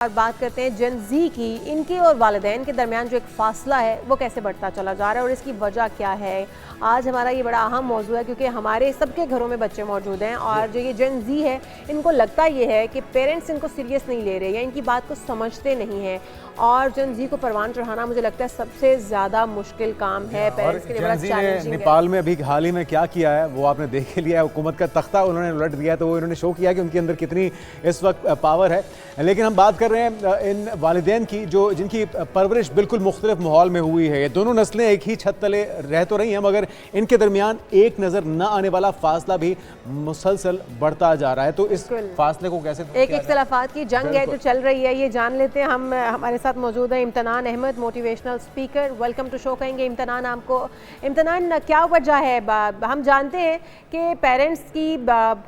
और बात करते हैं जेन जी की। इनके और वालिदैन के दरमियान जो एक फ़ासला है वो कैसे बढ़ता चला जा रहा है और इसकी वजह क्या है। आज हमारा ये बड़ा अहम मौजू है क्योंकि हमारे सबके घरों में बच्चे मौजूद हैं और जो ये जेन जी है इनको लगता ये है कि पेरेंट्स इनको सीरियस नहीं ले रहे या इनकी बात को समझते नहीं हैं और जेन जी को परवान चढ़ाना मुझे लगता है सबसे ज़्यादा मुश्किल काम है पेरेंट्स के लिए। बड़ा चैलेंजिंग है। नेपाल में अभी हाल ही में क्या किया है वो आपने देख लिया है। हुकूमत का तख्ता उन्होंने उलट दिया है, तो वो इन्होंने शो किया कि उनके अंदर कितनी इस वक्त पावर है। लेकिन हम बात कर रहे हैं इन वालिदैन की जो जिनकी परवरिश बिल्कुल मुख्तलिफ माहौल में हुई है। ये दोनों नस्लें एक ही छत तले रह तो रही हैं मगर इनके दरमियान एक नज़र न आने वाला फासला भी मुसलसल बढ़ता जा रहा है। तो इस फासले को कैसे एक इख्तलाफात की जंग है जो चल रही है, ये जान लेते हैं। हम हमारे साथ मौजूद है Imtinan Ahmad, motivational speaker. Welcome to show कहेंगे इम्तनान आपको। इम्तनान, क्या वजह है? हम जानते हैं कि पेरेंट्स की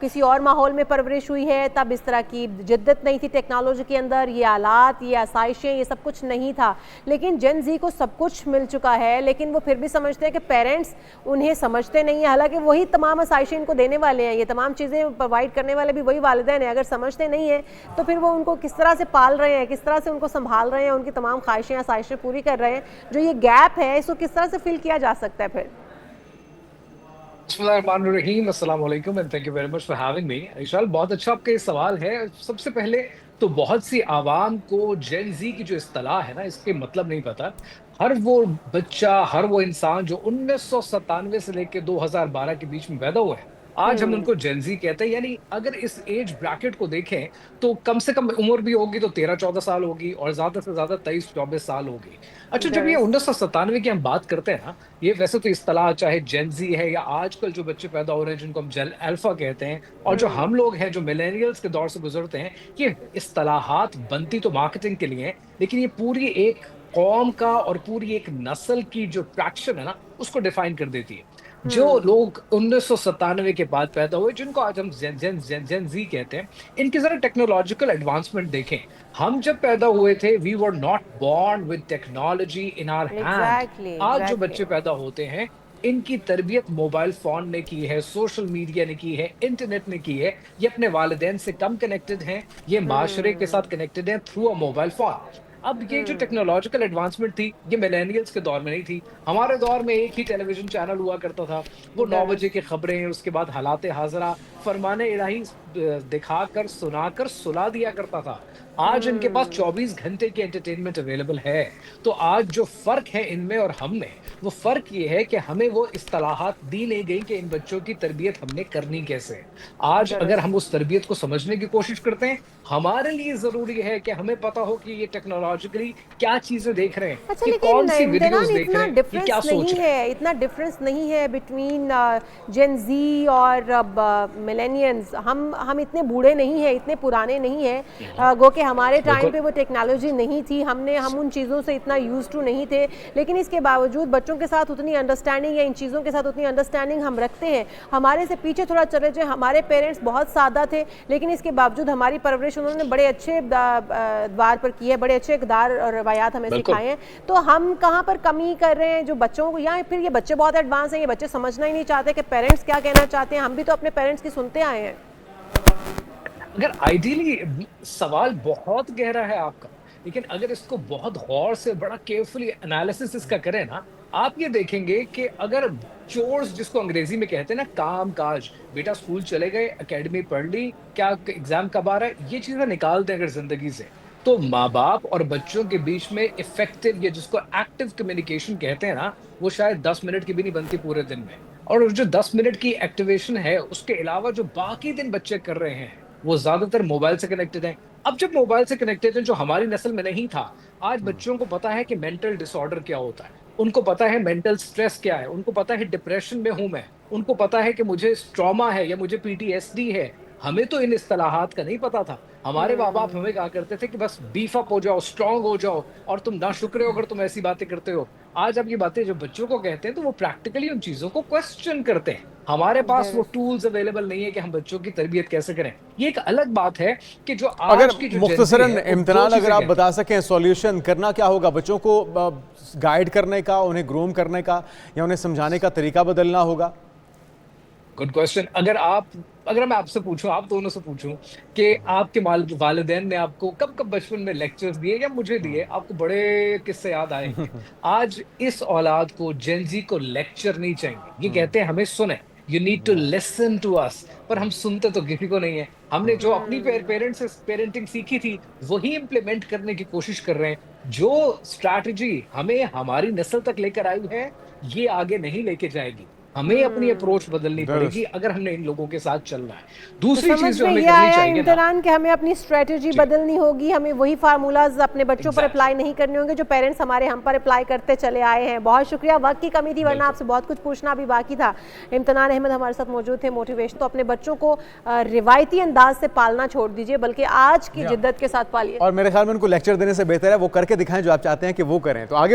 किसी और माहौल में परवरिश हुई है, तब इस तरह की जिद्दत नहीं थी टेक्नोलॉजी के अंदर, ये आलात, ये आसाइशें, ये सब कुछ नहीं था। लेकिन जेन जी को सब कुछ मिल चुका है, लेकिन वो फिर भी समझते हैं कि पेरेंट्स उन्हें समझते नहीं है। हालांकि वही तमाम आसाइशें इनको देने वाले हैं, ये तमाम चीज़ें प्रोवाइड करने वाले भी वही वालिदैन हैं। अगर समझते नहीं है तो फिर वो उनको किस तरह से पाल रहे हैं, किस तरह से उनको संभाल रहे हैं, उनकी तमाम ख्वाहिशें आसाइशें पूरी कर रहे हैं। जो ये गैप है इसको किस तरह से फिल किया जा सकता है फिर? बिस्मिल्लाहिर्रहमानिर्रहीम, अस्सलाम वालेकुम and thank you very much for having me. Vishal, बहुत अच्छा आपका ये सवाल है। सबसे पहले तो बहुत सी आवाम को जेन जी की जो इस्तेलाह है ना, इसके मतलब नहीं पता। हर वो बच्चा, हर वो इंसान जो 1997 से लेकर 2012 के बीच में पैदा हुआ है, आज हम उनको जेन जी कहते हैं। यानी अगर इस एज ब्रैकेट को देखें तो कम से कम उम्र भी होगी तो 13-14 साल होगी और ज्यादा से ज्यादा 23-24 साल होगी। अच्छा, जब ये 1997 की हम बात करते हैं ना, ये वैसे तो इस्तेलाह चाहे जेन जी है या आजकल जो बच्चे पैदा हो रहे हैं जिनको हम जेन अल्फा कहते हैं, और जो हम लोग हैं जो मिलेनियल्स के दौर से गुजरते हैं, ये इस्तेलाहात बनती तो मार्केटिंग के लिए हैं, लेकिन ये पूरी एक कौम का और पूरी एक नस्ल की जो ट्रैक्शन है ना, उसको डिफाइन कर देती है। जो लोग 1997 के बाद पैदा हुए, जिनको आज हम जेन जी कहते हैं, इनकी जरा टेक्नोलॉजिकल एडवांसमेंट देखें। हम जब पैदा हुए थे, we were not born with technology in our hand. आज जो बच्चे पैदा होते हैं, इनकी तरबियत मोबाइल फोन ने की है, सोशल मीडिया ने की है, इंटरनेट ने की है। ये अपने वालिदैन से कम कनेक्टेड हैं, ये माशरे के साथ कनेक्टेड हैं थ्रू अ मोबाइल फोन। अब ये जो टेक्नोलॉजिकल एडवांसमेंट थी, ये मिलेनियल्स के दौर में नहीं थी। हमारे दौर में एक ही टेलीविजन चैनल हुआ करता था, वो 9 बजे की खबरें, उसके बाद हालात हाजरा, फरमाने इलाही दिखाकर सुनाकर सुला दिया करता था। आज इनके पास 24 घंटे की एंटरटेनमेंट अवेलेबल है। तो आज जो फर्क है इनमें और हम में, वो फर्क ये है कि हमें वो इस्तेलाहात दी नहीं गई कि इन बच्चों की तरबियत हमने करनी कैसे। आज अगर हम उस तरबियत को समझने की कोशिश करते हैं, हमारे लिए जरूरी है कि हमें पता हो कि ये टेक्नोलॉजिकली क्या चीजें देख रहे हैं, अच्छा, कि कौन सी वीडियोस देख रहे हैं, ये क्या सोच रहे हैं। इतना डिफरेंस नहीं है बिटवीन जेन जी और मिलेनियंस। हम इतने बूढ़े नहीं हैं, इतने पुराने नहीं हैं। गो कि हमारे टाइम पे वो टेक्नोलॉजी नहीं थी, हम उन चीज़ों से इतना यूज टू नहीं थे, लेकिन इसके बावजूद बच्चों के साथ उतनी अंडरस्टैंडिंग या इन चीज़ों के साथ उतनी अंडरस्टैंडिंग हम रखते हैं। हमारे से पीछे थोड़ा चले जाए, हमारे पेरेंट्स बहुत सादा थे, लेकिन इसके बावजूद हमारी परवरिश उन्होंने बड़े अच्छे द्वार पर की है, बड़े अच्छे इक़दार और रवायात हमें सिखाए हैं। तो हम कहाँ पर कमी कर रहे हैं जो बच्चों को, या फिर ये बच्चे बहुत एडवांस हैं, ये बच्चे समझना ही नहीं चाहते कि पेरेंट्स क्या कहना चाहते हैं। हम भी तो अपने पेरेंट्स की सुनते आए हैं। अगर आइडियली सवाल बहुत गहरा है आपका, लेकिन अगर इसको बहुत गौर से बड़ा केयरफुली एनालिसिस इसका करें ना, आप ये देखेंगे कि अगर चोर्स जिसको अंग्रेजी में कहते हैं ना, काम काज, बेटा स्कूल चले गए, एकेडमी पढ़ ली, क्या एग्जाम कब आ रहा है, ये चीजें निकाल दें अगर जिंदगी से, तो माँ बाप और बच्चों के बीच में इफेक्टिव, या जिसको एक्टिव कम्युनिकेशन कहते हैं ना, वो शायद 10 मिनट की भी नहीं बनती पूरे दिन में। और जो 10 मिनट की एक्टिवेशन है, उसके अलावा जो बाकी दिन बच्चे कर रहे हैं, वो ज्यादातर मोबाइल से कनेक्टेड हैं। अब जब मोबाइल से कनेक्टेड है, जो हमारी नस्ल में नहीं था, आज बच्चों को पता है कि मेंटल डिसऑर्डर क्या होता है, उनको पता है मेंटल स्ट्रेस क्या है, उनको पता है डिप्रेशन में हूं मैं, उनको पता है कि मुझे ट्रॉमा है या मुझे पीटीएसडी है। हमें तो इन इस्तेलाहात का नहीं पता था। हमारे माँ बाप हमें कहा करते थे कि बस बीफ अप हो जाओ, स्ट्रांग हो जाओ, और तुम ना शुक्र हो अगर तुम ऐसी बातें करते हो। आज अब ये बातें जो बच्चों को कहते हैं, तो वो प्रैक्टिकली उन चीजों को क्वेश्चन करते हैं। हमारे पास वो टूल्स अवेलेबल नहीं है कि हम बच्चों की तरबियत कैसे करें। ये एक अलग बात है कि जो आज की जो मुख्तसरन इम्तिनान अगर आप बता सकें सॉल्यूशन करना क्या होगा, बच्चों को गाइड करने का, उन्हें ग्रूम करने का, या उन्हें समझाने का तरीका बदलना होगा? Good question. अगर मैं आपसे पूछूं, आप दोनों से पूछूं कि आपके वालिदैन ने आपको कब कब बचपन में लेक्चर्स दिए या मुझे दिए, आपको बड़े किस्से याद आएंगे। आज इस औलाद को, जेनजी को लेक्चर नहीं चाहिए। ये कहते हैं हमें सुने, you need to listen to us, पर हम सुनते तो किसी को नहीं है। हमने जो अपनी पेरेंट्स से पेरेंटिंग सीखी थी वही इंप्लीमेंट करने की कोशिश कर रहे हैं। जो स्ट्रैटेजी हमें हमारी नस्ल तक लेकर आई है, ये आगे नहीं लेके जाएगी। हमें अपनी अप्रोच बदलनी पड़ेगी दुरुस्त। अगर हमने इन लोगों के साथ चलना है। तो दूसरी समझ चीज जो में हमें ये करनी आया चाहिए ना। इम्तिनान कि हमें अपनी स्ट्रेटजी जी, बदलनी होगी, हमें वही फार्मूलाज अपने बच्चों पर एग्जैक्टली, अप्लाई नहीं करने होंगे जो पेरेंट्स हमारे हम पर अप्लाई करते चले आए हैं। बहुत शुक्रिया, वक्त की कमी थी वरना बिल्कुल। आपसे बहुत कुछ पूछना अभी बाकी था। इम्तिनान अहमद हमारे साथ मौजूद थे, मोटिवेशन। तो अपने बच्चों को रिवायती अंदाज से पालना छोड़ दीजिए, बल्कि आज की जिद्दत के साथ पालिए। और मेरे ख्याल में उनको लेक्चर देने से बेहतर है वो करके दिखाएं जो आप चाहते हैं कि वो करें। तो आगे